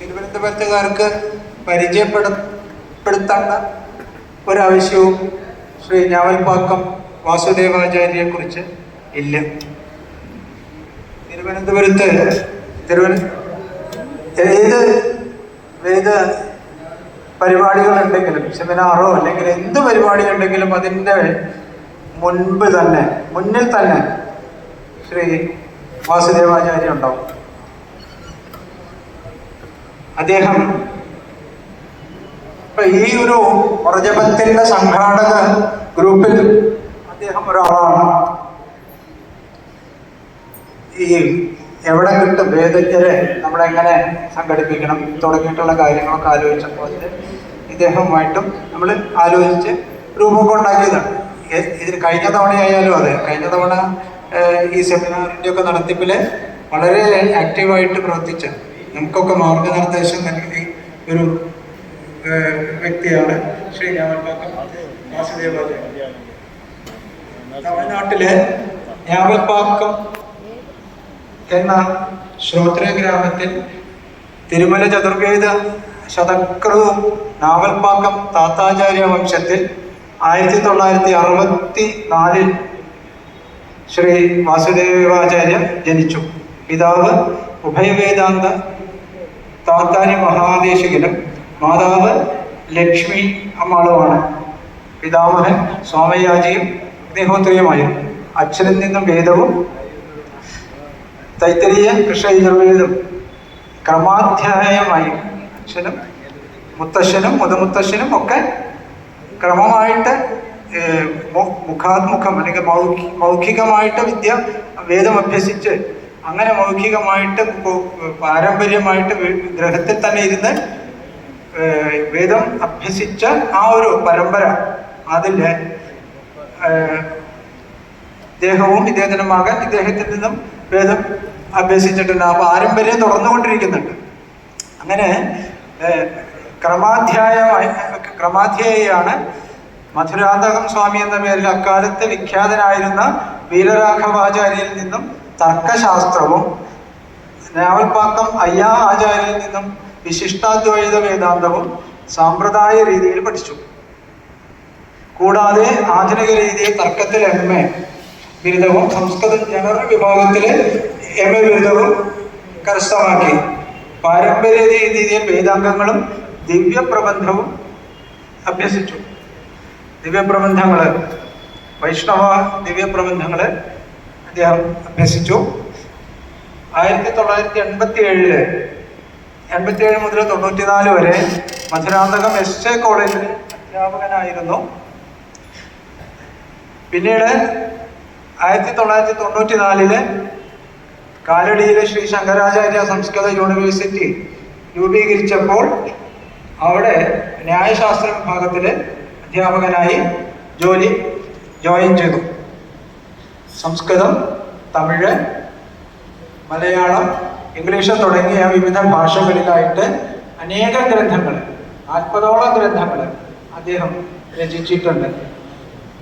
തിരുവനന്തപുരത്തുകാർക്ക് പരിചയപ്പെടുത്തേണ്ട ഒരാവശ്യവും ശ്രീ ഞാവൽപ്പാക്കം വാസുദേവാചാര്യയെ കുറിച്ച് ഇല്ല. തിരുവനന്തപുരത്ത് ഏത് വേദ പരിപാടികളുണ്ടെങ്കിലും സെമിനാറോ അല്ലെങ്കിൽ എന്ത് പരിപാടി ഉണ്ടെങ്കിലും അതിൻ്റെ മുന്നിൽ തന്നെ ശ്രീ വാസുദേവാചാര്യ ഉണ്ടാവും. അദ്ദേഹം ഇപ്പൊ ഈ ഒരു പ്രജപത്തിന്റെ സംഘാടക ഗ്രൂപ്പിൽ അദ്ദേഹം ഒരാളാണ്. ഈ എവിടെ കിട്ടും വേദജ്ഞരെ നമ്മളെങ്ങനെ സംഘടിപ്പിക്കണം തുടങ്ങിയിട്ടുള്ള കാര്യങ്ങളൊക്കെ ആലോചിച്ചപ്പോൾ ഇദ്ദേഹവുമായിട്ടും നമ്മൾ ആലോചിച്ച് രൂപമൊക്കെ ഉണ്ടാക്കിയതാണ്. ഇതിന് കഴിഞ്ഞ തവണയായാലും അതെ, കഴിഞ്ഞ തവണ ഈ സെമിനാറിൻ്റെ ഒക്കെ നടത്തിപ്പിൽ വളരെ ആക്റ്റീവായിട്ട് പ്രവർത്തിച്ച നമുക്കൊക്കെ മാർഗനിർദ്ദേശം നൽകി ഒരു വ്യക്തിയാണ് ശ്രീ ഞാവൽപ്പാക്കം വാസുദേവാചാര്യ. തമിഴ്നാട്ടിലെ ഞാവൽപ്പാക്കം എന്ന ശ്രോത്ര ഗ്രാമത്തിൽ തിരുമല ചതുർവേദ ശതകൃവും നാവൽപ്പാക്കം താത്താചാര്യ വംശത്തിൽ 1964 ശ്രീ വാസുദേവാചാര്യ ജനിച്ചു. പിതാവ് ഉഭയവേദാന്ത താത്താരി മഹാദേശികനും മാതാവ് ലക്ഷ്മി അമ്മാളുമാണ്. പിതാമഹൻ സ്വാമയാജിയും അഗ്നിഹോത്രിയുമായിരുന്നു. അച്ഛനിൽ നിന്നും വേദവും തൈത്തരീയ കൃഷ്ണയജുർവേദം ക്രമാധ്യായമായി അച്ഛനും മുത്തശ്ശനും മുതുമുത്തശ്ശനും ഒക്കെ ക്രമമായിട്ട് മുഖാത്മുഖം അല്ലെങ്കിൽ മൗഖികമായിട്ട് വേദം അഭ്യസിച്ച് അങ്ങനെ മൗഖികമായിട്ട് പാരമ്പര്യമായിട്ട് ഗ്രഹത്തിൽ തന്നെ ഇരുന്ന് വേദം അഭ്യസിച്ച ആ ഒരു പരമ്പര അതില് ഇദ്ദേഹവും ഇദ്ദേഹത്തിൻ്റെ മകൻ ഇദ്ദേഹത്തിൽ നിന്നും വേദം അഭ്യസിച്ചിട്ടുണ്ട്. ആ പാരമ്പര്യം തുടർന്നുകൊണ്ടിരിക്കുന്നുണ്ട്. അങ്ങനെ ക്രമാധ്യായിയാണ് മധുരാന്തകം സ്വാമി എന്ന പേരിൽ അക്കാലത്ത് വിഖ്യാതനായിരുന്ന വീരരാഘവാചാര്യരിൽ നിന്നും തർക്കശാസ്ത്രവും നാവൽപ്പാക്കം അയ്യാ ആചാര്യരിൽ നിന്നും വിശിഷ്ടാദ്വൈത വേദാന്തവും സാമ്പ്രദായ രീതിയിൽ പഠിച്ചു. കൂടാതെ ആധുനിക രീതിയിൽ തർക്കത്തിൽ MA ബിരുദവും സംസ്കൃത ജനറൽ വിഭാഗത്തിലെ MA ബിരുദവും കരസ്ഥമാക്കി. പാരമ്പര്യ രീതിയിൽ വേദാംഗങ്ങളും ദിവ്യപ്രബന്ധവും അഭ്യസിച്ചു. ദിവ്യപ്രബന്ധങ്ങള് വൈഷ്ണവ ദിവ്യപ്രബന്ധങ്ങള് അദ്ദേഹം അഭ്യസിച്ചു. 1987 മുതൽ 94 വരെ മധുരാന്തകം SJ കോളേജിൽ അധ്യാപകനായിരുന്നു. പിന്നീട് 1994 കാലടിയിലെ ശ്രീ ശങ്കരാചാര്യ സംസ്കൃത യൂണിവേഴ്സിറ്റി രൂപീകരിച്ചപ്പോൾ അവിടെ ന്യായശാസ്ത്ര വിഭാഗത്തിലെ അധ്യാപകനായി ജോയിൻ ചെയ്തു. സംസ്കൃതം, തമിഴ്, മലയാളം, ഇംഗ്ലീഷ് തുടങ്ങിയ വിവിധ ഭാഷകളിലായിട്ട് അനേക ഗ്രന്ഥങ്ങൾ 40ഓളം ഗ്രന്ഥങ്ങൾ അദ്ദേഹം രചിച്ചിട്ടുണ്ട്.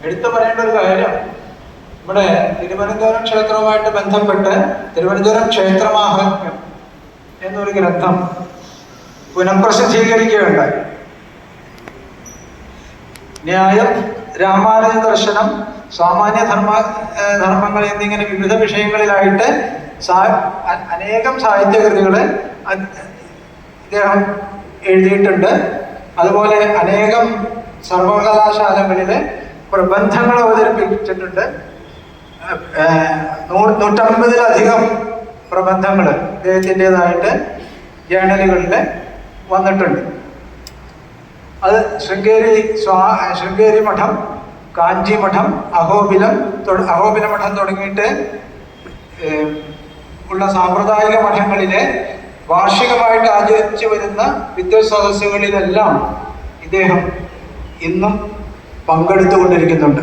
എടുത്തു പറയേണ്ട ഒരു കാര്യം, നമ്മുടെ തിരുവനന്തപുരം ക്ഷേത്രവുമായിട്ട് ബന്ധപ്പെട്ട് തിരുവനന്തപുരം ക്ഷേത്രമാഹാത്മ്യം എന്നൊരു ഗ്രന്ഥം പുനഃപ്രസിദ്ധീകരിക്കുകയുണ്ടായി. ന്യായം, രാമാനുജ ദർശനം, സാമാന്യ ധർമ്മങ്ങൾ എന്നിങ്ങനെ വിവിധ വിഷയങ്ങളിലായിട്ട് അനേകം സാഹിത്യകൃതികള് ഇദ്ദേഹം എഴുതിയിട്ടുണ്ട്. അതുപോലെ അനേകം സർവകലാശാലകളിലെ പ്രബന്ധങ്ങൾ അവതരിപ്പിച്ചിട്ടുണ്ട്. 150-ലധികം പ്രബന്ധങ്ങൾ ഇദ്ദേഹത്തിൻ്റെതായിട്ട് ജേണലുകളിൽ വന്നിട്ടുണ്ട്. അത് ശൃംഗേരി മഠം, കാഞ്ചി മഠം, അഹോബില മഠം തുടങ്ങിയിട്ട് ഉള്ള സാമ്പ്രദായിക മഠങ്ങളിലെ വാർഷികമായിട്ട് ആചരിച്ചു വരുന്ന വിദ്യാസദസ്സുകളിലെല്ലാം ഇദ്ദേഹം ഇന്നും പങ്കെടുത്തുകൊണ്ടിരിക്കുന്നുണ്ട്.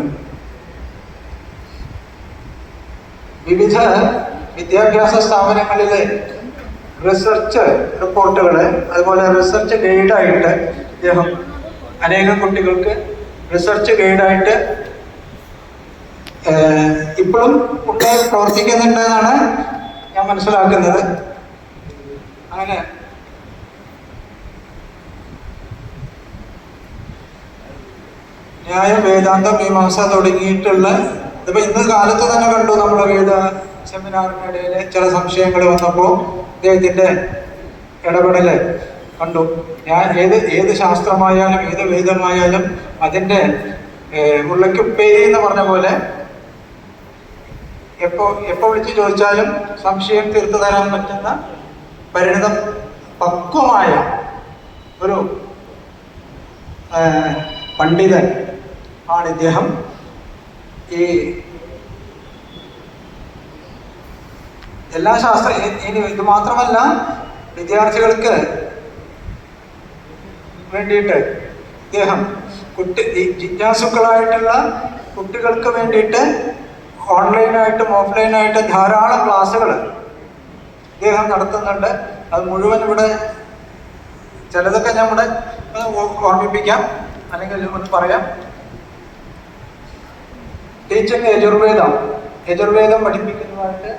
വിവിധ വിദ്യാഭ്യാസ സ്ഥാപനങ്ങളിലെ റിസർച്ച് റിപ്പോർട്ടുകൾ, അതുപോലെ റിസർച്ച് ഗൈഡായിട്ട് ഇദ്ദേഹം അനേകം കുട്ടികൾക്ക് റിസർച്ച് ഗൈഡായിട്ട് ഇപ്പോഴും പ്രവർത്തിക്കുന്നുണ്ട് എന്നാണ് ഞാൻ മനസ്സിലാക്കുന്നത്. അങ്ങനെ ന്യായം, വേദാന്തം, മീമാംസ തുടങ്ങിയിട്ടുള്ള ഇതിപ്പോൾ ഇന്ന് കാലത്ത് തന്നെ കണ്ടു നമ്മൾ വേദ സെമിനാറിനിടയിൽ ചില സംശയങ്ങൾ വന്നപ്പോൾ അദ്ദേഹത്തിൻ്റെ ഇടപെടൽ കണ്ടു. ഞാൻ ഏത് ശാസ്ത്രമായാലും ഏത് വേദമായാലും അതിൻ്റെ ഉള്ളക്കുപ്പേരി എന്ന് പറഞ്ഞ പോലെ എപ്പോൾ വിളിച്ച് ചോദിച്ചാലും സംശയം തീർത്തു തരാൻ പറ്റുന്ന പരിണിതം പക്വമായ ഒരു പണ്ഡിതൻ ആണ് ഇദ്ദേഹം. ഈ എല്ലാ ഇനി ഇത് മാത്രമല്ല, വിദ്യാർത്ഥികൾക്ക് വേണ്ടിയിട്ട് ഇദ്ദേഹം ജിജ്ഞാസുക്കളായിട്ടുള്ള കുട്ടികൾക്ക് വേണ്ടിയിട്ട് ഓൺലൈനായിട്ടും ഓഫ്ലൈനായിട്ടും ധാരാളം ക്ലാസ്സുകൾ ഇദ്ദേഹം നടത്തുന്നുണ്ട്. അത് മുഴുവൻ ഇവിടെ ചിലതൊക്കെ ഞാൻ ഇവിടെ ഓർമ്മിപ്പിക്കാം, അല്ലെങ്കിൽ ഒന്ന് പറയാം. ടീച്ചിങ് യജുർവേദം പഠിപ്പിക്കുന്നതായിട്ട്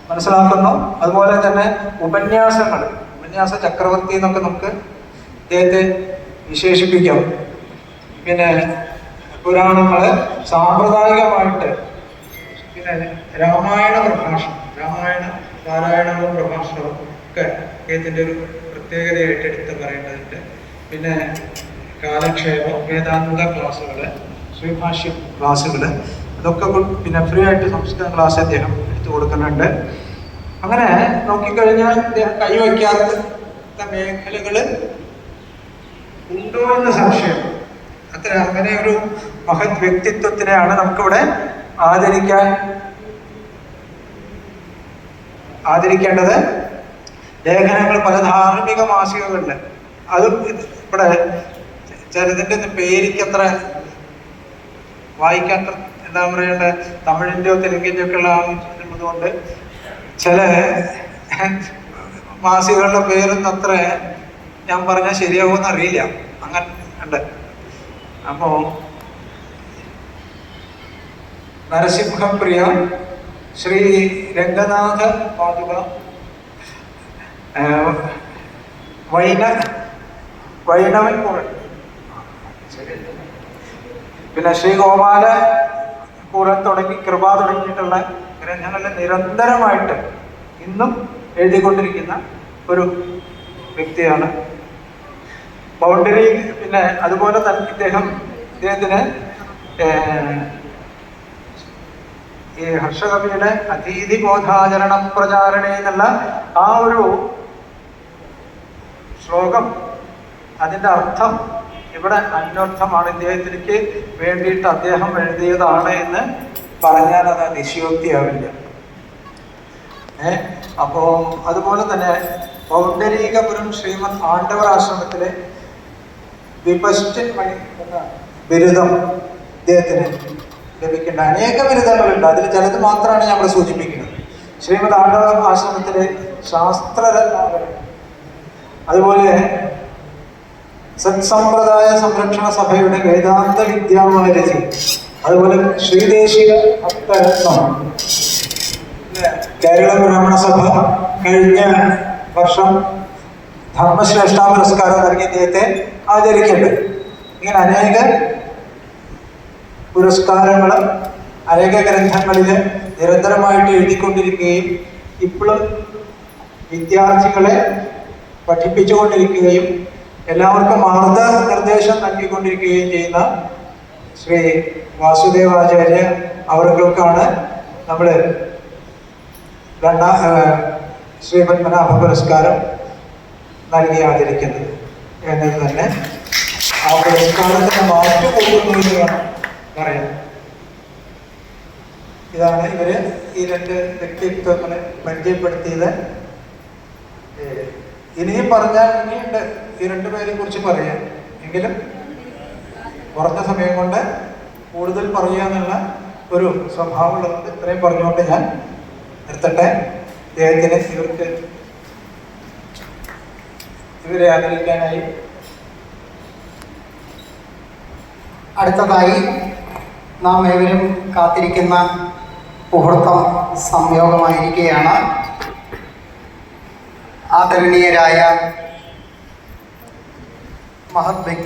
മനസ്സിലാക്കുന്നു. അതുപോലെ തന്നെ ഉപന്യാസ ചക്രവർത്തി എന്നൊക്കെ നമുക്ക് ഇദ്ദേഹത്തെ വിശേഷിപ്പിക്കാം. പിന്നെ പുരാണങ്ങള് സാമ്പ്രദായികമായിട്ട്, പിന്നെ രാമായണ പാരായണവും പ്രഭാഷണവും ഒക്കെ അദ്ദേഹത്തിൻ്റെ ഒരു പ്രത്യേകതയായിട്ട് എടുത്ത് പറയേണ്ടതുണ്ട്. പിന്നെ കാലക്ഷേപം, വേദാന്ത ക്ലാസ്സുകൾ, ശ്രീഭാഷ്യം ക്ലാസ്സുകൾ, അതൊക്കെ പിന്നെ ഫ്രീ ആയിട്ട് സംസ്കൃത ക്ലാസ് അദ്ദേഹം എടുത്തു കൊടുക്കുന്നുണ്ട്. അങ്ങനെ നോക്കിക്കഴിഞ്ഞാൽ അദ്ദേഹം കൈവയ്ക്കാത്ത മേഖലകൾ ഉണ്ടോ എന്ന് സംശയം. അങ്ങനെ ഒരു മഹത് വ്യക്തിത്വത്തിനെയാണ് നമുക്കിവിടെ ആദരിക്കേണ്ടത്. ലേഖനങ്ങൾ പല ധാർമ്മിക മാസികകളിൽ, അതും ഇവിടെ ചിലതിൻ്റെ പേരിക്കത്ര വായിക്കാത്ര എന്താ പറയേണ്ടത്, തമിഴിൻ്റെയോ തെലുങ്കിൻ്റെയോ ഒക്കെ ഉള്ള ആവശ്യമുള്ളതുകൊണ്ട് ചില മാസികകളുടെ പേരൊന്നും അത്ര ഞാൻ പറഞ്ഞാൽ ശരിയാവുമെന്ന് അറിയില്ല, അങ്ങനെ ഉണ്ട്. അപ്പോൾ നരസിംഹപ്രിയ, ശ്രീ രംഗനാഥ പാതുക, വൈണവൻ കൂറൻ, പിന്നെ ശ്രീ ഗോപാല കൂറൻ തുടങ്ങി കൃപ തുടങ്ങിയിട്ടുള്ള ഗ്രന്ഥങ്ങളിൽ നിരന്തരമായിട്ട് ഇന്നും എഴുതിക്കൊണ്ടിരിക്കുന്ന ഒരു വ്യക്തിയാണ്. ബൗണ്ടറി, പിന്നെ അതുപോലെ തന്നെ ഇദ്ദേഹത്തിന് ഈ ഹർഷകവിയുടെ അതീതി ബോധാചരണ പ്രചാരണ എന്നുള്ള ആ ഒരു ശ്ലോകം, അതിൻ്റെ അർത്ഥം ഇവിടെ അന്വർത്ഥമാണ്. ഇദ്ദേഹത്തിലേക്ക് വേണ്ടിയിട്ട് അദ്ദേഹം എഴുതിയതാണ് എന്ന് പറഞ്ഞാൽ അത് അതിശയോക്തിയാവില്ല. അപ്പോൾ അതുപോലെ തന്നെ പൗണ്ഡരീകപുരം ശ്രീമദ് ആണ്ടവർ ആശ്രമത്തിലെ വിപശ്ചൻ മണി എന്ന ബിരുദം ഇദ്ദേഹത്തിന് ലഭിക്കേണ്ട അനേക ബിരുദങ്ങളുണ്ട്. അതിൽ ചിലത് മാത്രമാണ് നമ്മൾ സൂചിപ്പിക്കുന്നത്. ശ്രീമദ് ആണ്ടവർ ആശ്രമത്തിലെ ശാസ്ത്രരത്നാകരം, അതുപോലെ സത്സമ്പ്രദായ സംരക്ഷണ സഭയുടെ വേദാന്ത വിദ്യാവാരിധി, അതുപോലെ ശ്രീദേശിക ഭക്തരത്നം, കേരള ബ്രാഹ്മണ സഭ കഴിഞ്ഞ വർഷം ധർമ്മശ്രേഷ്ഠ പുരസ്കാരം നൽകി ഇദ്ദേഹത്തെ ആചരിക്കുന്നുണ്ട്. ഇങ്ങനെ അനേക പുരസ്കാരങ്ങൾ അനേക ഗ്രന്ഥങ്ങളിൽ നിരന്തരമായിട്ട് എഴുതിക്കൊണ്ടിരിക്കുകയും ഇപ്പോഴും വിദ്യാർത്ഥികളെ പഠിപ്പിച്ചുകൊണ്ടിരിക്കുകയും എല്ലാവർക്കും മാർഗനിർദ്ദേശം നൽകിക്കൊണ്ടിരിക്കുകയും ചെയ്യുന്ന ശ്രീ വാസുദേവാചാര്യ അവർക്കാണ് നമ്മൾ ശ്രീ പത്മനാഭ പുരസ്കാരം നൽകി ആദരിക്കുന്നത് എന്നത് തന്നെ ആ പുരസ്കാരത്തിന് മാറ്റുകൊടുക്കുന്നു വേണം പറയാം. ഇതാണ് ഈ രണ്ട് വ്യക്തിത്വങ്ങളെ പരിചയപ്പെടുത്തിയത്. ഇനിയും പറഞ്ഞാൽ ഇനിയുണ്ട് ഈ രണ്ടുപേരെ കുറിച്ച് പറയാം, എങ്കിലും കുറഞ്ഞ സമയം കൊണ്ട് കൂടുതൽ പറയുക എന്നുള്ള ഒരു സ്വഭാവമുള്ളത് ഇത്രയും പറഞ്ഞുകൊണ്ട് ഞാൻ നിർത്തട്ടെ. അദ്ദേഹത്തിന് ഇവരെ ആദരിക്കാനായി അടുത്തതായി നാം ഏവരും കാത്തിരിക്കുന്ന മുഹൂർത്തം സംയോഗമായിരിക്കുകയാണ്. ആദരണീയരായ മഹത് വ്യക്തി